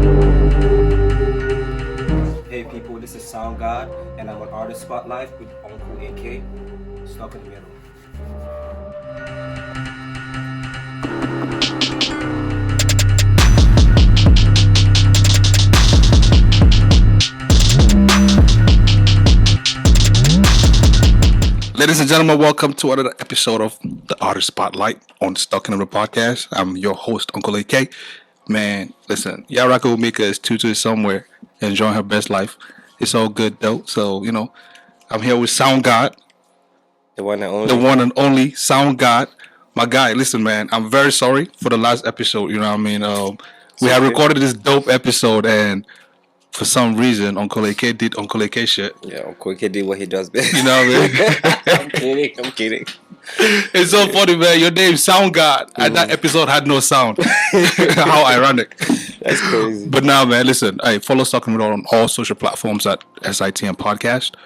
Hey people, this is Soundgahd, and I'm on Artist Spotlight with Uncle AK, stuck in the middle. Ladies and gentlemen, welcome to another episode of the Artist Spotlight on Stuck in the Podcast. I'm your host, Uncle AK. Man, listen, Yarako Mika is tutu somewhere, enjoying her best life. It's all good though. So, I'm here with Soundgahd. The one and only Soundgahd. My guy, listen, man, I'm very sorry for the last episode. You know what I mean? We had recorded this dope episode, and for some reason, Uncle AK did Uncle AK shit. Yeah, Uncle AK did what he does best. You know what I mean? I'm kidding. It's so funny, man. Your name, Soundgahd, and that episode had no sound. How ironic. That's crazy. But now, man, listen. Hey, follow Stuck in the Middle on all social platforms at SitM Podcast.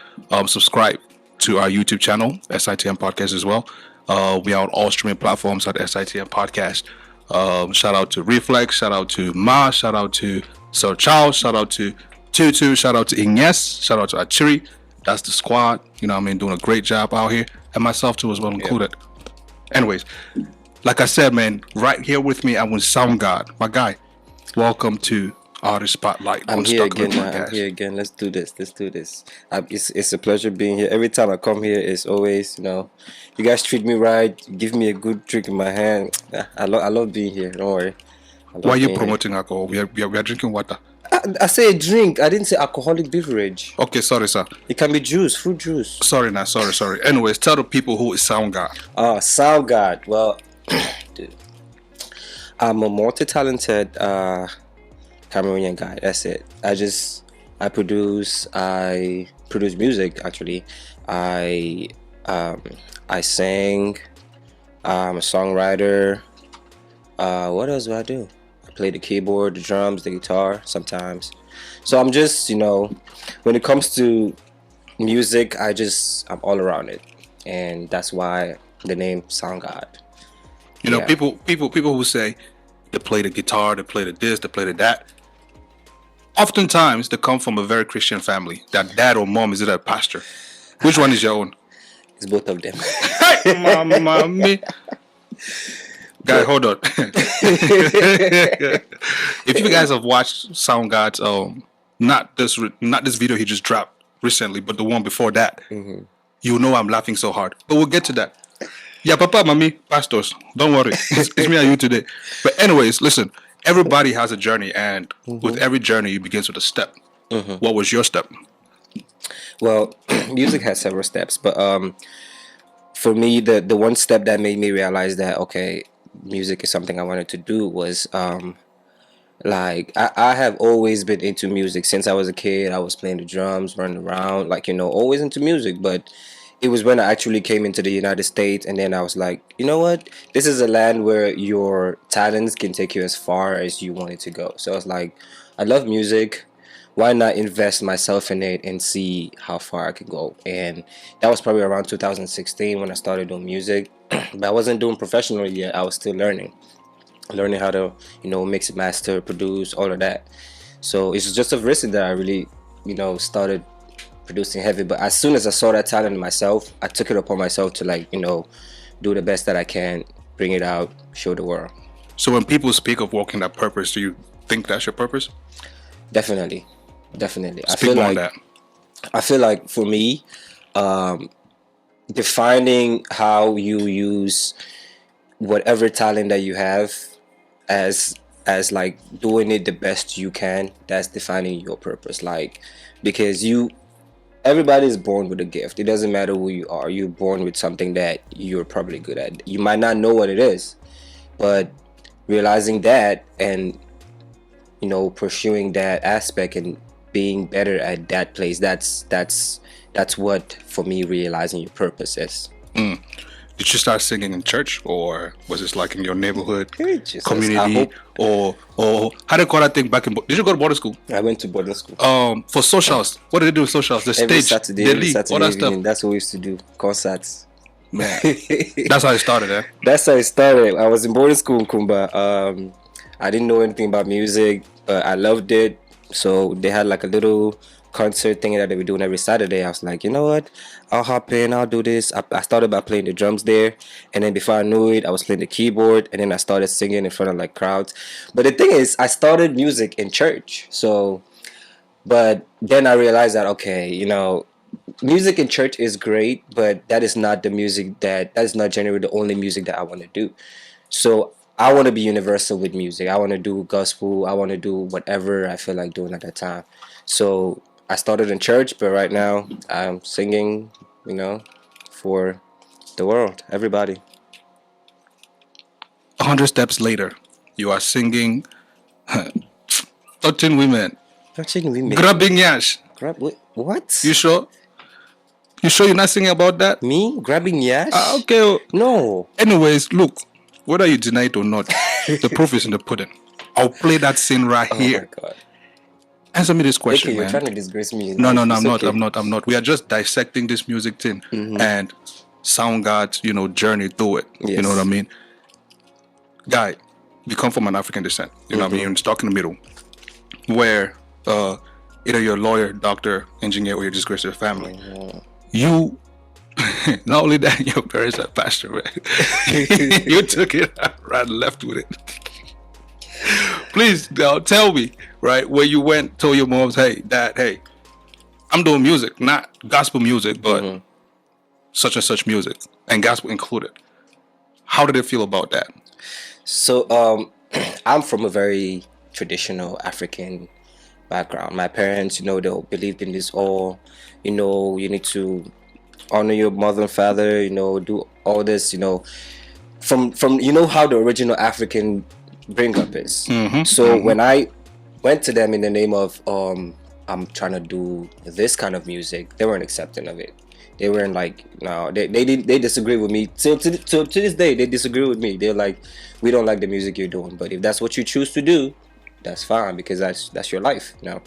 Subscribe to our YouTube channel, SitM Podcast as well. We are on all streaming platforms at SitM Podcast. Shout out to Reflex. Shout out to Ma. Shout out to Sir Charles. Shout out to Tutu. Shout out to Ignes. Shout out to Attribution. That's the squad. You know what I mean? Doing a great job out here. And myself too as well included. Anyways, like I said, man, right here with me, I'm with Soundgahd. My guy, welcome to Artist Spotlight. I'm here again. Let's do this. It's a pleasure being here. Every time I come here, it's always, you guys treat me right, give me a good drink in my hand. I love being here. Don't worry. Why are you promoting alcohol? We are drinking water. I say drink. I didn't say alcoholic beverage. Okay, sorry, sir. It can be juice, fruit juice. Sorry. Anyways, tell the people who is Soundgahd. Soundgahd. Well, dude, I'm a multi-talented Cameroonian guy. That's it. I produce music. Actually, I sing. I'm a songwriter. What else do I do? Play the keyboard, the drums, the guitar sometimes. So I'm just, when it comes to music, I'm all around it, and that's why the name Soundgahd. People who say they play the guitar, they play the this, they play the that. Oftentimes they come from a very Christian family. That dad or mom is either a pastor. Which one is your own? It's both of them. Hey, mama me. Guy, hold on. If you guys have watched Soundgahd's not this video he just dropped recently, but the one before that, you know I'm laughing so hard. But we'll get to that. Yeah, Papa, Mommy, pastors, don't worry. It's me and you today. But anyways, listen, everybody has a journey, and with every journey, it begins with a step. What was your step? Well, music has several steps, but for me, the one step that made me realize that, okay, music is something I wanted to do was I have always been into music since I was a kid. I was playing the drums, running around, always into music. But it was when I actually came into the United States, and then I was like, you know what? This is a land where your talents can take you as far as you want it to go. So I was like, I love music. Why not invest myself in it and see how far I can go? And that was probably around 2016 when I started doing music. But I wasn't doing professionally yet. I was still learning how to, mix, master, produce, all of that. So it's just a risk that I really, started producing heavy. But as soon as I saw that talent in myself, I took it upon myself to do the best that I can, bring it out, show the world. So when people speak of walking that purpose, do you think that's your purpose? Definitely. Speak more on that. I feel like for me, defining how you use whatever talent that you have as doing it the best you can, that's defining your purpose. Because everybody is born with a gift. It doesn't matter who you are. You're born with something that you're probably good at. You might not know what it is, but realizing that and pursuing that aspect and being better at that place, that's what, for me, realizing your purpose is. Did you start singing in church, or was this in your neighborhood community, or how do you call that thing back in? Did you go to boarding school? I went to boarding school. For socials, what did they do with socials? The every stage, Saturday, the every league, Saturday all that evening, stuff. that's what we used to do. Concerts. Man, that's how it started, eh? That's how it started. I was in boarding school in Kumba. I didn't know anything about music. but I loved it. So they had like a little concert thing that they were doing every Saturday. I was like, you know what? I'll hop in. I'll do this. I started by playing the drums there, and then before I knew it, I was playing the keyboard, and then I started singing in front of like crowds. But the thing is, I started music in church. So, but then I realized that okay, you know, music in church is great, but that is not the music that is not generally the only music that I want to do. So I want to be universal with music. I want to do gospel. I want to do whatever I feel like doing at that time. So I started in church, but right now I'm singing, you know, for the world, everybody. 100 steps later, you are singing, touching women, grabbing yash. What? You sure? You sure you're not singing about that? Me grabbing yash? Okay. No. Anyways, look, whether you deny it or not, the proof is in the pudding. I'll play that scene right here. Oh my God. Answer me this question, Okay, you're man. trying to disgrace me. No, I'm It's not. okay. I'm not. We are just dissecting this music thing and Soundgahd's, you know, journey through it. You Yes. know what I mean? Guy, you come from an African descent. You know what I mean? You're stuck in the middle, where either you're a lawyer, doctor, engineer, or you're just grace to your family. You, not only that, your parents are pastor, man. You took it right and left with it. Please tell me, right, where you went, told your moms, hey, dad, hey, I'm doing music, not gospel music, but such and such music, and gospel included. How did it feel about that? So I'm from a very traditional African background. My parents, you know, they believed in this all, you know, you need to honor your mother and father, you know, do all this, you know, from you know how the original African bring up is. So when I went to them in the name of I'm trying to do this kind of music, they weren't accepting of it. They weren't like, no, they disagree with me. To this day, they disagree with me. They're like, we don't like the music you're doing, but if that's what you choose to do, that's fine, because that's your life, you know.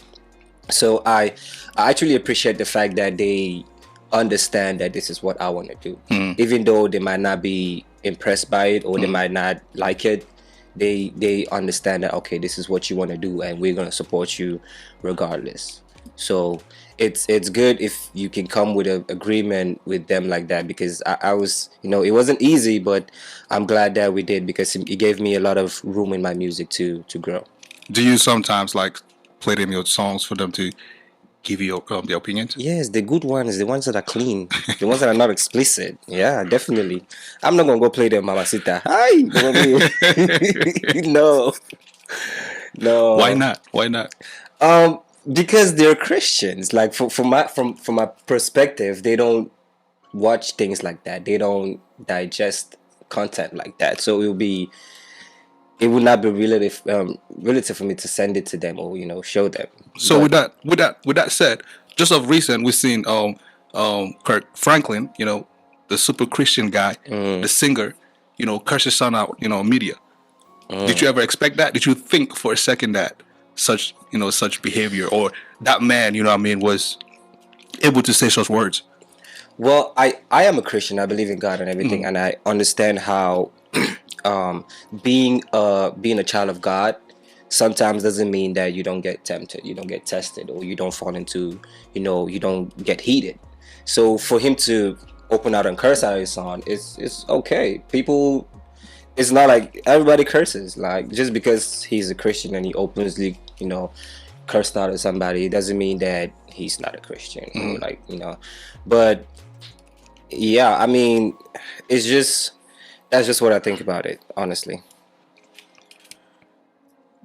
So I actually appreciate the fact that they understand that this is what I want to do, even though they might not be impressed by it or they might not like it. They understand that okay, this is what you want to do, and we're gonna support you regardless. So it's good if you can come with an agreement with them like that, because I was, you know, it wasn't easy, but I'm glad that we did, because it gave me a lot of room in my music to grow. Do you sometimes like play them your songs for them to give you their opinions? Yes, the good ones, the ones that are clean, the ones that are not explicit. Yeah, definitely. I'm not gonna go play them Mamacita. Hi, no. Why not? Because they're Christians. Like from my perspective, they don't watch things like that. They don't digest content like that. So it would not be relative for me to send it to them or, you know, show them. So But with that said, just of recent we've seen Kirk Franklin, you know, the super Christian guy, the singer, you know, curse his son out, you know, media. Did you ever expect that? Did you think for a second that such behavior, or that man, you know what I mean, was able to say such words? Well, I am a Christian. I believe in God and everything, and I understand how being a child of God sometimes doesn't mean that you don't get tempted, you don't get tested, or you don't fall into, you know, you don't get heated. So for him to open out and curse out his son, it's okay. People, it's not like everybody curses. Like, just because he's a Christian and he openly, you know, cursed out at somebody, it doesn't mean that he's not a Christian. Or like, you know, but yeah, I mean, it's just, that's just what I think about it, honestly.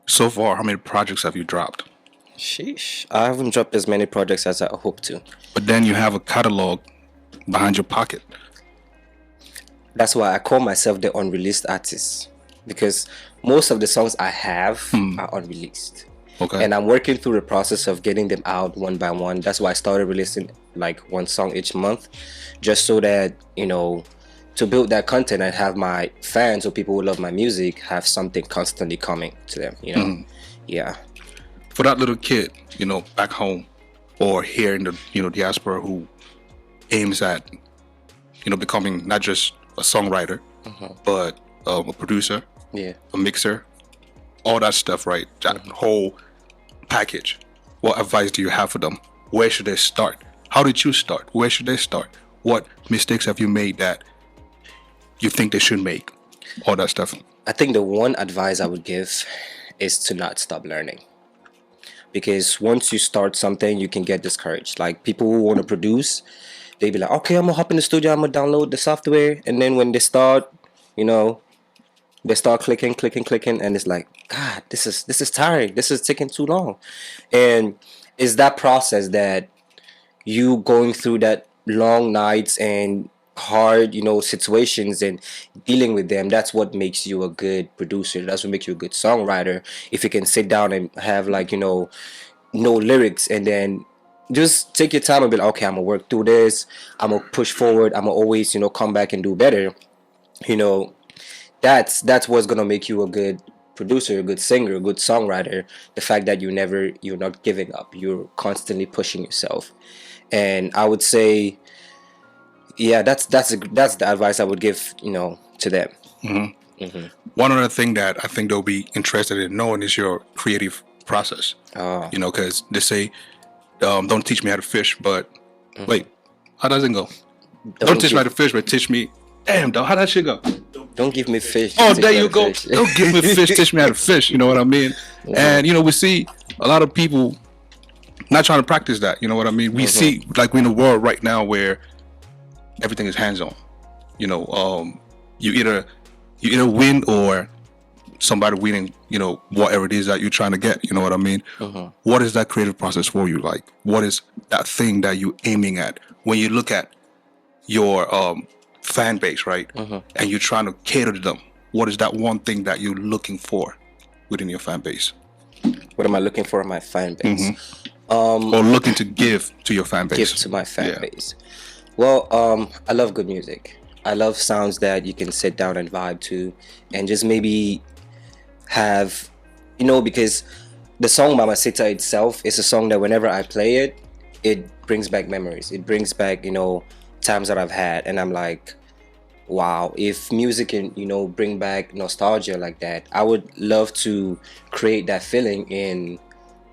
So far, how many projects have you dropped? Sheesh. I haven't dropped as many projects as I hope to. But then you have a catalog behind your pocket. That's why I call myself the unreleased artist, because most of the songs I have are unreleased. Okay. And I'm working through the process of getting them out one by one. That's why I started releasing like one song each month, just so that, you know, to build that content and have my fans or people who love my music have something constantly coming to them, you know. Yeah. For that little kid, you know, back home or here in the, you know, diaspora, who aims at, you know, becoming not just a songwriter, but a producer, Yeah. a mixer, all that stuff, right? That whole package, what advice do you have for them? Where should they start? How did you start? Where should they start? What mistakes have you made that you think they should make? All that stuff. I think the one advice I would give is to not stop learning. Because once you start something, you can get discouraged. Like people who want to produce, they be like, okay, I'm gonna hop in the studio, I'm gonna download the software, and then when they start, they start clicking, and it's like, God, this is tiring. This is taking too long. And it's that process that you going through that long nights and hard, situations and dealing with them. That's what makes you a good producer. That's what makes you a good songwriter. If you can sit down and have no lyrics, and then just take your time and be like, okay, I'm gonna work through this. I'm gonna push forward. I'm gonna always, come back and do better. That's what's gonna make you a good producer, a good singer, a good songwriter. The fact that you're not giving up. You're constantly pushing yourself. And I would say, yeah, that's the advice I would give, to them. Mm-hmm. Mm-hmm. One other thing that I think they'll be interested in knowing is your creative process. Because they say, don't teach me how to fish, but wait, how does it go? Don't teach me how to fish, but teach me. Damn, dog, how that shit go? Don't give me fish. Oh, there you go. Don't give me fish, teach me how to fish. You know what I mean? Yeah. And we see a lot of people not trying to practice that. You know what I mean? We see, like, we're in a world right now where everything is hands-on. You either win or somebody winning, whatever it is that you're trying to get. You know what I mean? What is that creative process for you? Like, what is that thing that you're aiming at when you look at your fan base, right? And you're trying to cater to them? What is that one thing that you're looking for within your fan base? What am I looking for in my fan base? Or looking to give to your fan base? Give to my fan base. Well, I love good music. I love sounds that you can sit down and vibe to, and just maybe have, because the song Mamacita itself is a song that whenever I play it, it brings back memories. It brings back, times that I've had, and I'm like, wow, if music can, bring back nostalgia like that, I would love to create that feeling in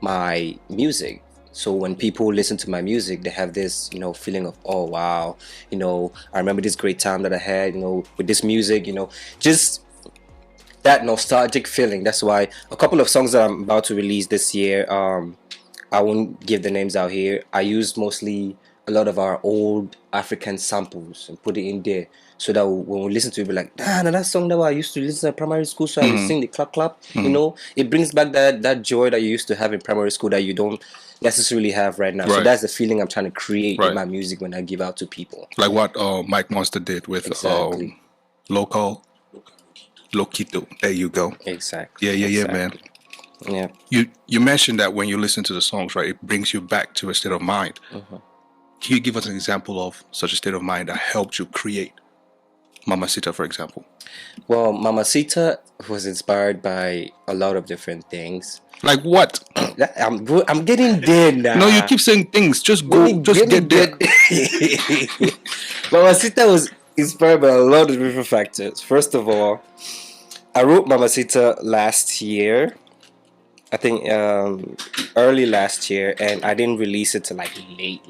my music. So when people listen to my music, they have this, feeling of, oh, wow, I remember this great time that I had, with this music, just that nostalgic feeling. That's why a couple of songs that I'm about to release this year, I won't give the names out here. I used mostly a lot of our old African samples and put it in there, so that when we listen to it, we're like, that song that I used to listen to in primary school, so I would sing the clap clap. It brings back that joy that you used to have in primary school that you don't necessarily have right now. So that's the feeling I'm trying to create in my music when I give out to people. Like what Mike Monster did with Loquito. There you go. Exactly. Yeah, man. Yeah. You mentioned that when you listen to the songs, right, it brings you back to a state of mind. Can you give us an example of such a state of mind that helped you create Mamacita, for example? Well, Mamacita was inspired by a lot of different things. Like what? I'm getting there now. No, you keep saying things. Just go. Just get there. Mamacita was inspired by a lot of different factors. First of all, I wrote Mamacita last year. I think early last year, and I didn't release it till like late.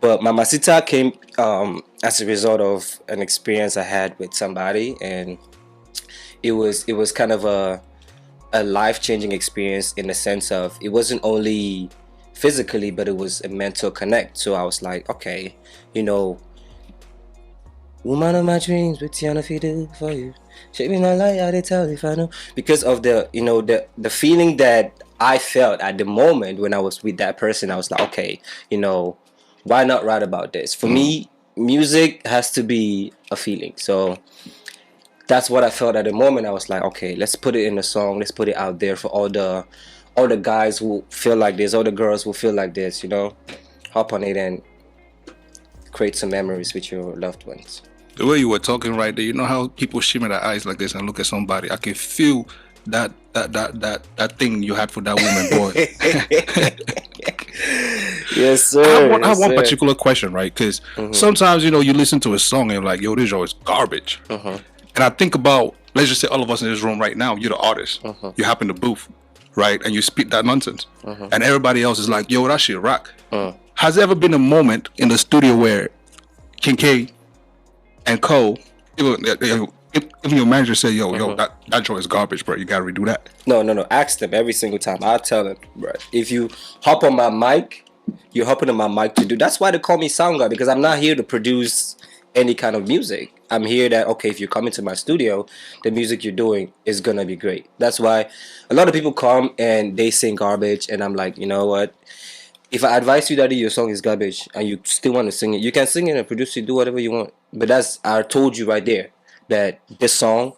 But Mamacita came as a result of an experience I had with somebody, and it was kind of a life-changing experience in the sense of it wasn't only physically, but it was a mental connect. So I was like, okay, woman of my dreams, what Tiana fi do for you? Shape me my light, I tell if I know. Because of the the feeling that I felt at the moment when I was with that person, I was like, okay, why not write about this? For me, music has to be a feeling. So that's what I felt at the moment. I was like, okay, let's put it in a song. Let's put it out there for all the guys who feel like this, all the girls who feel like this, hop on it and create some memories with your loved ones. The way you were talking right there, you know how people shimmer their eyes like this and look at somebody. I can feel that thing you had for that woman, boy. Yes, sir. I have one particular question, right? Because sometimes, you listen to a song and you're like, yo, this show is garbage. And I think about, let's just say all of us in this room right now, you're the artist. You hop in the booth. right? And you spit that nonsense, and everybody else is like, "Yo, that shit rock." Mm. Has there ever been a moment in the studio where Kincaid and Cole, even your manager said, "Yo, that joint is garbage, bro. You gotta redo that." No. Ask them every single time. I'll tell them, bro. If you hop on my mic, you're hopping on my mic to do. That's why they call me Soundgahd, because I'm not here to produce any kind of music. I'm here that, okay, if you come into my studio, the music you're doing is gonna be great. That's why a lot of people come and they sing garbage, and I'm like, you know what? If I advise you that your song is garbage and you still want to sing it, you can sing it and produce it, do whatever you want. But I told you right there that this song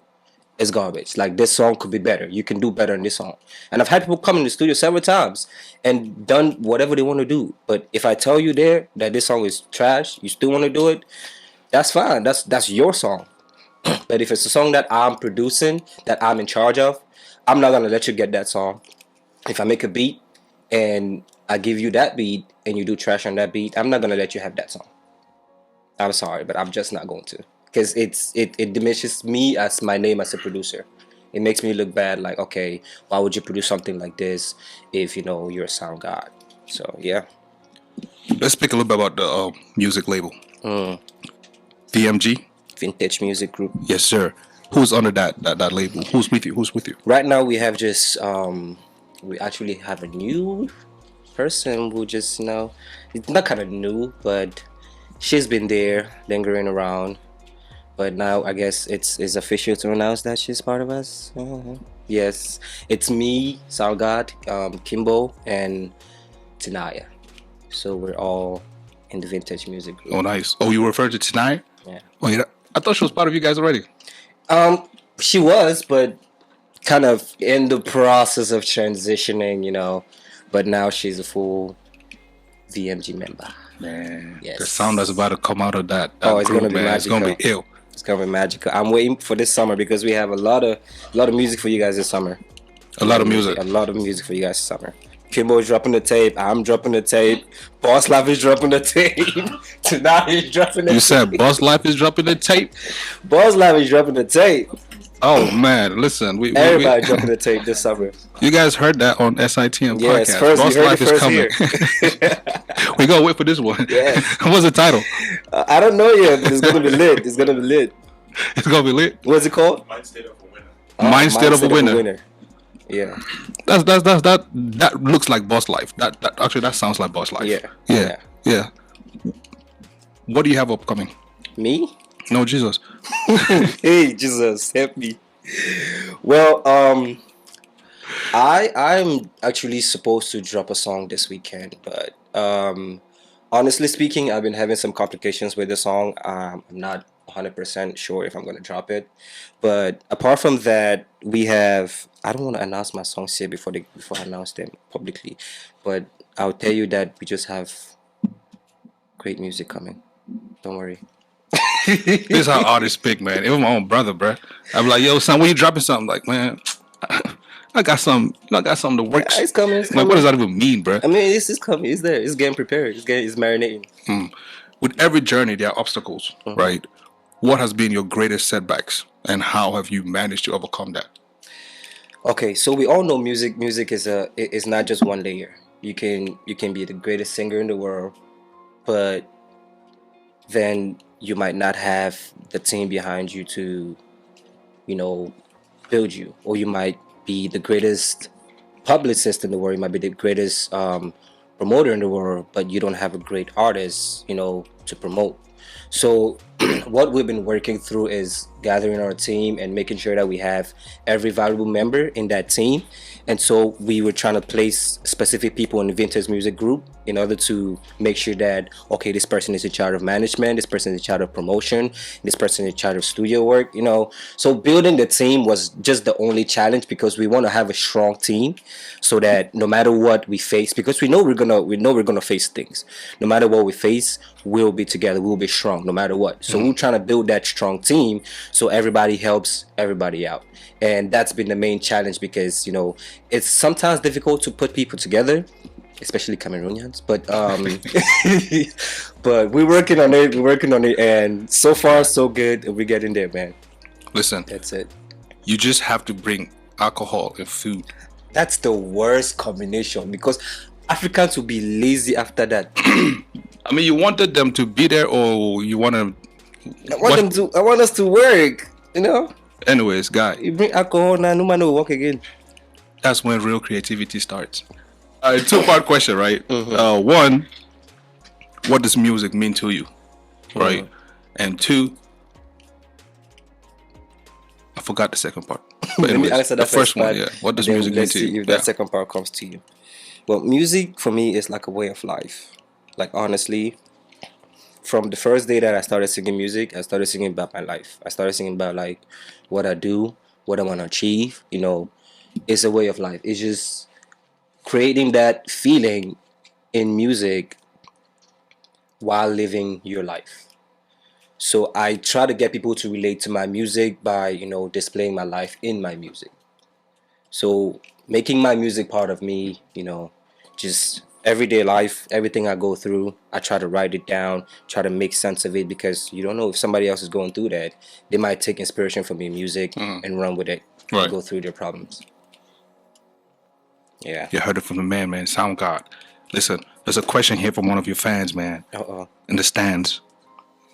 is garbage. Like, this song could be better. You can do better in this song. And I've had people come in the studio several times and done whatever they want to do. But if I tell you there that this song is trash, you still want to do it, that's fine. That's your song. But if it's a song that I'm producing, that I'm in charge of, I'm not gonna let you get that song. If I make a beat and I give you that beat and you do trash on that beat, I'm not gonna let you have that song. I'm sorry, but I'm just not going to, because it diminishes me as my name as a producer. It makes me look bad. Like, okay, why would you produce something like this if you're a Soundgahd? So yeah. Let's speak a little bit about the music label. VMG. Vintage Music Group. Yes, sir. Who's under that label? Who's with you? Right now we have just we actually have a new person who just it's not kind of new, but she's been there lingering around. But now I guess it's official to announce that she's part of us. Yes, it's me, Soundgahd, Kimbo, and Tanaya. So we're all in the Vintage Music Group. Oh, nice. Oh, you referred to Tanaya? Yeah. Oh, yeah. I thought she was part of you guys already. She was, but kind of in the process of transitioning, But now she's a full VMG member. Man, yes. The sound that's about to come out of that it's group, gonna be man, magical. it's gonna be ill. It's gonna be magical. I'm waiting for this summer because we have a lot of music for you guys this summer. A lot of music For you guys this summer. Kimbo's dropping the tape. I'm dropping the tape. Boss Life is dropping the tape. Tonight he's dropping the tape. You said Boss Life is dropping the tape? Boss Life is dropping the tape. Oh man, listen, everybody dropping the tape this summer. You guys heard that on SitM Podcast. Podcast. Boss Life is coming. We gonna wait for this one. Yeah. What's the title? I don't know yet, but it's gonna be lit. It's gonna be lit. It's gonna be lit. What's it called? Mind State of a Winner. Mind State of a Winner. Yeah. That looks like Boss Life. That sounds like Boss Life. Yeah. What do you have upcoming? Me? No, Jesus. Hey, Jesus, help me. Well, I'm actually supposed to drop a song this weekend, but honestly speaking, I've been having some complications with the song. I'm not 100% sure if I'm going to drop it, but apart from that, we have, I don't want to announce my songs here before I announce them publicly, but I'll tell you that we just have great music coming. Don't worry. This is how artists pick, man. Even my own brother, bro. I'm like, yo, son, when you dropping something, like, man, I got something to work. Yeah, it's coming. Like, what does that even mean, bro? I mean, it's coming. It's there. It's getting prepared. It's marinating. With every journey, there are obstacles, right? What has been your greatest setbacks, and how have you managed to overcome that? Okay, so we all know music. Music is not just one layer. You can be the greatest singer in the world, but then you might not have the team behind you to, build you. Or you might be the greatest publicist in the world. You might be the greatest promoter in the world, but you don't have a great artist, to promote. So what we've been working through is gathering our team and making sure that we have every valuable member in that team. And so we were trying to place specific people in the Vintage Music Group in order to make sure that, okay, this person is in charge of management, this person is in charge of promotion, this person is in charge of studio work, So building the team was just the only challenge, because we want to have a strong team so that no matter what we face, because we know we're gonna face things. No matter what we face, we'll be together, we'll be strong no matter what. So we're trying to build that strong team so everybody helps everybody out. And that's been the main challenge, because it's sometimes difficult to put people together, especially Cameroonians, but but we're working on it, and so far so good. We're getting there, man. Listen, That's it. you just have to bring alcohol and food That's the worst combination because Africans will be lazy after that. I mean, you wanted them to be there, or you want to? I want us to work. You know. Anyways, guy. You bring alcohol now, no man will work again. That's when real creativity starts. 2-part question, right? One, what does music mean to you, right? And 2, I forgot the second part. But anyways, answer the that first one, part, yeah. What does music mean let's to see you? if that second part comes to you. Well, music for me is like a way of life. Like honestly, from the first day that I started singing music, I started singing about my life. I started singing about like what I do, what I want to achieve. You know, it's a way of life. It's just creating that feeling in music while living your life. So I try to get people to relate to my music by, you know, displaying my life in my music. So making my music part of me, you know, just everyday life, everything I go through, I try to write it down, try to make sense of it, because you don't know if somebody else is going through that. They might take inspiration from your music and run with it, and go through their problems. Yeah. You heard it from the man, Soundgahd. Listen, there's a question here from one of your fans, man. In the stands.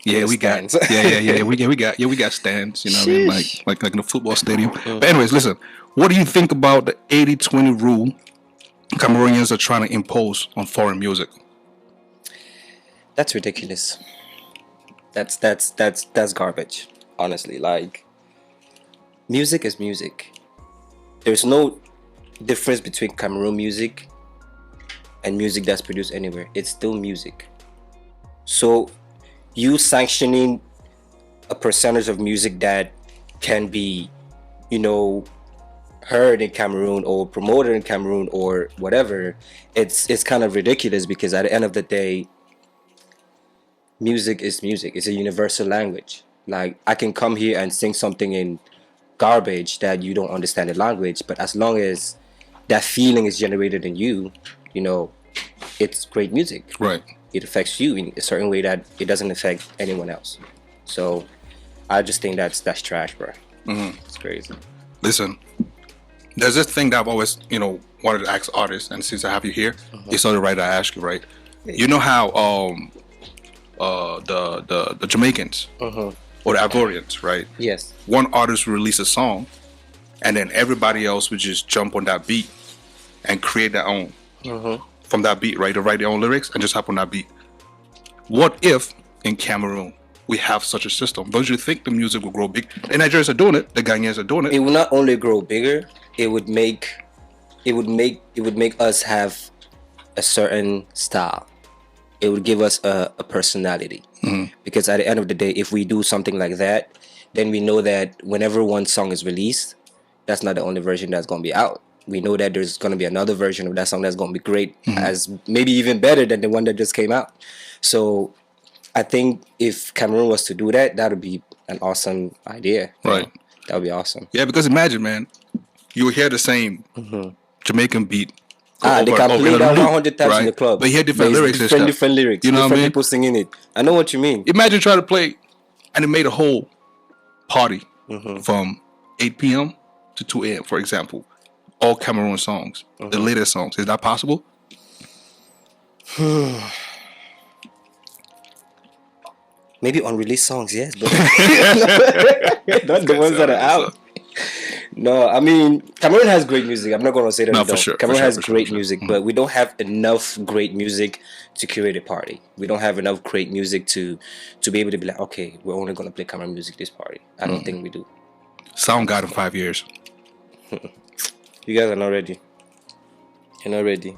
Yeah, we got we got stands, you know what I mean? Like in a football stadium. But anyways, listen, what do you think about the 80-20 rule Cameroonians are trying to impose on foreign music? That's ridiculous. That's garbage, honestly. Like, music is music. There's no difference between Cameroon music and music that's produced anywhere. It's still music. So you sanctioning a percentage of music that can be, you know, heard in Cameroon or promoted in Cameroon or whatever, it's kind of ridiculous, because at the end of the day, music is music. It's a universal language. Like, I can come here and sing something in garbage that you don't understand the language, but as long as that feeling is generated in you, you know, it's great music. Right. It affects you in a certain way that it doesn't affect anyone else. So I just think that's trash, bro. It's crazy. Listen, there's this thing that I've always, you know, wanted to ask artists, and since I have you here, it's only right I ask you, right? You know how the Jamaicans or the Ivorians, right? Yes. One artist would release a song, and then everybody else would just jump on that beat and create their own from that beat, right? To write their own lyrics and just hop on that beat. What if in Cameroon we have such a system? Don't you think the music will grow big? The Nigerians are doing it. The Ghanaians are doing it. It will not only grow bigger. It would make us have a certain style. It would give us a personality. Because at the end of the day, if we do something like that, then we know that whenever one song is released, that's not the only version that's going to be out. We know that there's going to be another version of that song that's going to be great, as maybe even better than the one that just came out. So I think if Cameroon was to do that, that would be an awesome idea. Right. That would be awesome. Yeah, because imagine, man, you will hear the same Jamaican beat. They can play that 100 times in the club. But you hear different lyrics. Different lyrics. You know different what I mean? people singing it. I know what you mean. Imagine trying to play, and it made a whole party from 8 p.m. to 2 a.m., for example. All Cameroon songs, the latest songs. Is that possible? Maybe unreleased songs, yes, but not the ones that are out. No, I mean, Cameroon has great music. I'm not going to say that. No, for sure. Cameroon has great music, but we don't have enough great music to curate a party. We don't have enough great music to be able to be like, okay, we're only going to play Cameroon music this party. I don't think we do. Soundgahd in 5 years. You guys are not ready. You're not ready.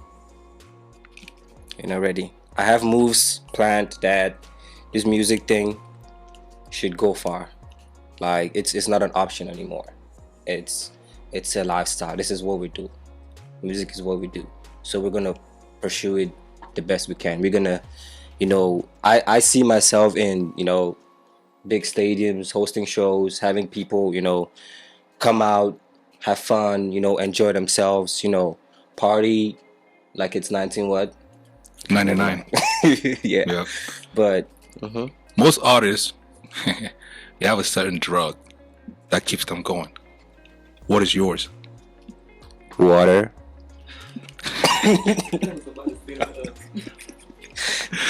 You're not ready. I have moves planned that this music thing should go far. Like, it's not an option anymore. It's a lifestyle. This is what we do. Music is what we do. So we're gonna pursue it the best we can. We're gonna, you know, I see myself in, you know, big stadiums, hosting shows, having people, you know, come out, have fun, you know, enjoy themselves, you know, party like it's 99. Yeah. But most artists, they have a certain drug that keeps them going. What is yours? Water.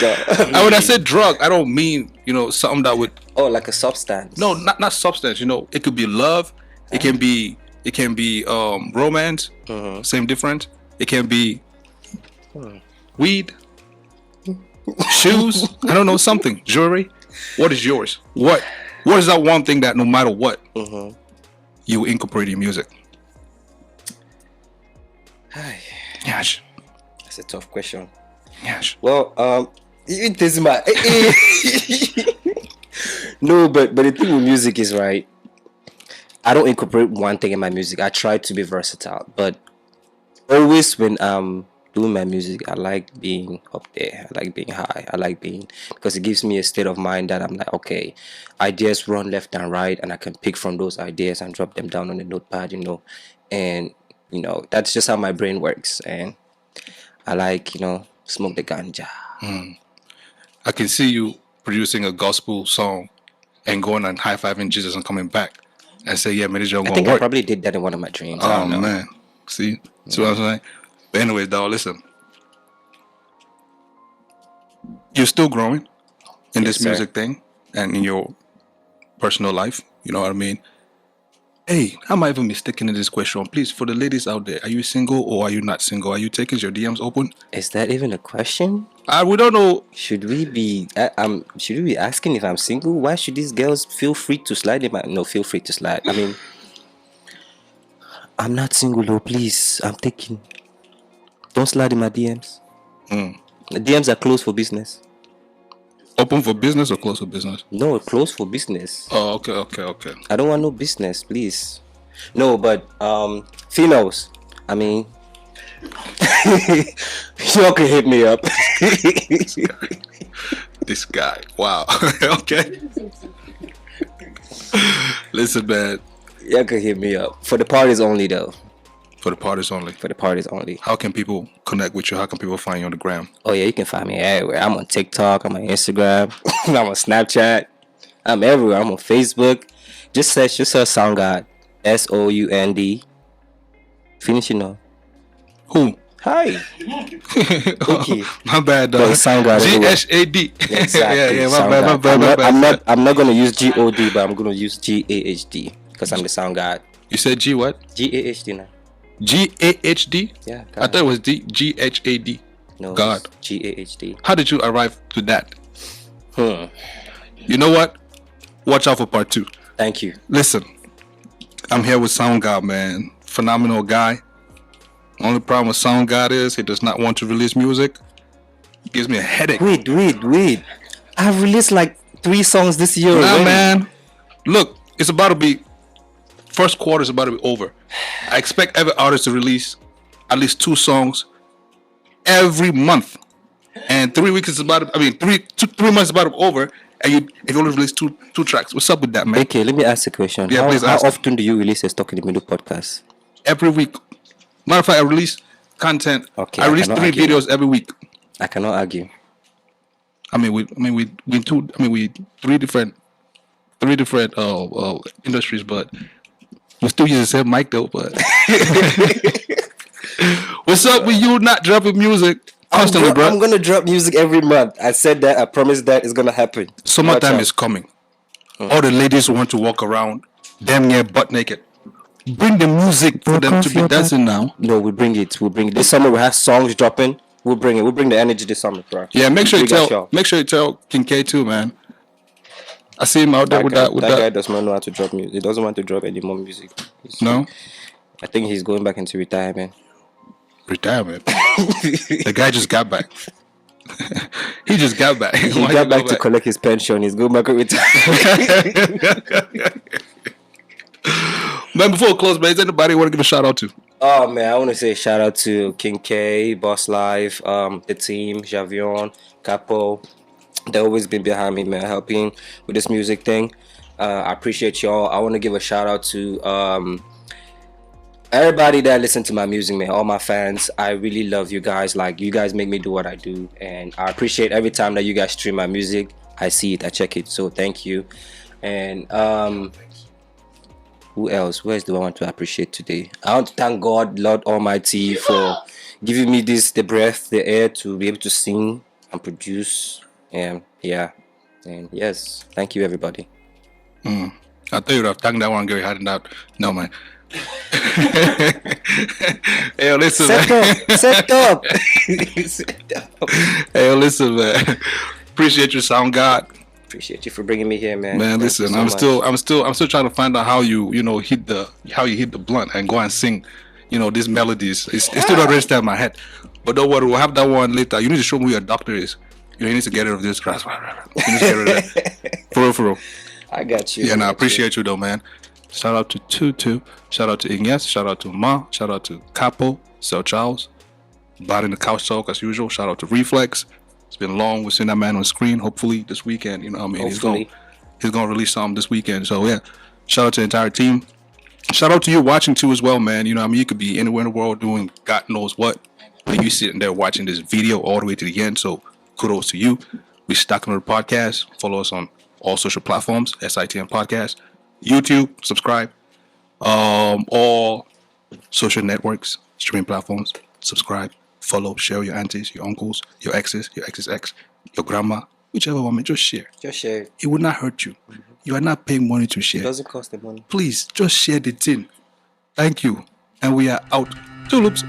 When I said drug, I don't mean something that would. Oh, like a substance. No, not substance. It could be love. It can be romance. Same difference. It can be weed, shoes. I don't know, something, jewelry. What is yours? What is that one thing that no matter what you incorporate in music? Yes. That's a tough question. Yes. Well, it is my no, but the thing with music is, right, I don't incorporate one thing in my music. I try to be versatile, but always when I'm doing my music, I like being up there. I like being high. I like being, because it gives me a state of mind that I'm like, okay, ideas run left and right, and I can pick from those ideas and drop them down on the notepad, and that's just how my brain works. And I like, smoke the ganja. I can see you producing a gospel song and going and high-fiving Jesus and coming back and say, yeah, man, this job I gonna think work. I probably did that in one of my dreams. I Oh don't know. man, see what I'm saying? But anyways, dog, listen, you're still growing in Yes, this sir. music thing and in your personal life. You know what I mean? Hey, I might even be sticking in this question. Please, for the ladies out there, are you single or are you not single? Are you taking your DMs open? Is that even a question? We don't know. Should we be asking if I'm single? Why should these girls feel free to slide in my? No, feel free to slide. I mean, I'm not single though. Please, I'm taking. Don't slide in my DMs. The DMs are closed for business. Open for business or close for business? No, closed for business. Oh, okay. I don't want no business, please. No, but females. I mean, y'all can hit me up. This guy. Wow. Okay. Listen, man. Y'all can hit me up for the parties only, though. For the parties only. For the parties only. How can people connect with you? How can people find you on the gram? Oh yeah, you can find me everywhere. I'm on TikTok, I'm on Instagram, I'm on Snapchat, I'm everywhere. I'm on Facebook. Just search Soundgahd, SOUND. Finishing up. Who? Hi. Okay. My bad, But dog. it's Soundgahd everywhere. GSHAD. Exactly. Yeah, my Soundgahd. bad. I'm not gonna use GOD, but I'm gonna use GAHD because I'm the Soundgahd. You said G what? GAHD now. GAHD? Yeah. I thought it was GHAD. No. God. GAHD. How did you arrive to that? Hmm. You know what? Watch out for part 2. Thank you. Listen, I'm here with Soundgahd, man. Phenomenal guy. Only problem with Soundgahd is he does not want to release music. It gives me a headache. Wait. I've released like 3 songs this year. Nah, already. man. Look, it's about to be. First quarter is about to be over. I expect every artist to release at least 2 songs every month. And 3 weeks is about to, 3 months is about to be over. And you only release two tracks. What's up with that, man? Okay, let me ask a question. Yeah, please how ask. often do you release a Stock in the Middle podcast? Every week. Matter of fact, I release content. Okay, I I release cannot 3 argue. videos every week. I cannot argue. We three different industries, but we still use the same mic though. But what's up with you not dropping music constantly, bro? I'm gonna drop music every month. I said that. I promised that it's gonna happen. Summertime Watch is coming. All the ladies want to walk around damn near butt naked. Bring the music for them to be dancing now. No, we bring it. This summer we have songs dropping. We'll bring it. We'll bring the energy this summer, bro. Yeah, make sure you We got tell. y'all. Make sure you tell King K too, man. I see him out there with That that. guy does not know how to drop music. He doesn't want to drop any more music. No I think he's going back into retirement. retirement. The guy just got back. He just got back. He Why got you back go to collect his pension. He's going back to retire. Man, before we close, man, is anybody you want to give a shout out to? Oh man, I want to say shout out to King K, Boss Life, the team, Javion, Capo. They've always been behind me, man, helping with this music thing. I appreciate y'all. I want to give a shout out to everybody that listen to my music, man, all my fans. I really love you guys. Like, you guys make me do what I do, and I appreciate every time that you guys stream my music. I see it, I check it, so thank you. And Who else? Who else do I want to appreciate today? I want to thank God, Lord Almighty, for giving me the breath, the air to be able to sing and produce. And and yes, thank you, everybody. I thought you would have thanked that one, Gary hiding out. No, man. Hey, listen, Set man. up, set up. Set up. Hey, listen, man. Appreciate your Soundgahd. Appreciate you for bringing me here, man. Man, Thank listen, you so I'm much. still trying to find out how you hit the blunt and go and sing, these melodies. It's still not registered in my head. But don't worry, we'll have that one later. You need to show me who your doctor is. You need to get rid of this. You need to get rid of that. For real. I got you. Yeah, I I appreciate you though, man. Shout out to Tutu. Shout out to Ignace. Shout out to Ma. Shout out to Capo. Sel Charles. Body in the couch talk as usual. Shout out to Reflex. It's been long. We've seen that man on screen. Hopefully this weekend, he's gonna release something this weekend. So yeah, shout out to the entire team. Shout out to you watching too as well, man. You could be anywhere in the world doing God knows what, but you sitting there watching this video all the way to the end. So kudos to you. We stocking the podcast. Follow us on all social platforms, SitM Podcast, YouTube, subscribe, all social networks, streaming platforms, subscribe, follow, share with your aunties, your uncles, your exes, your ex's ex, your grandma, whichever one, just share. Just share. It will not hurt you. You are not paying money to share. It doesn't cost the money. Please, just share the thing. Thank you. And we are out. Tulips.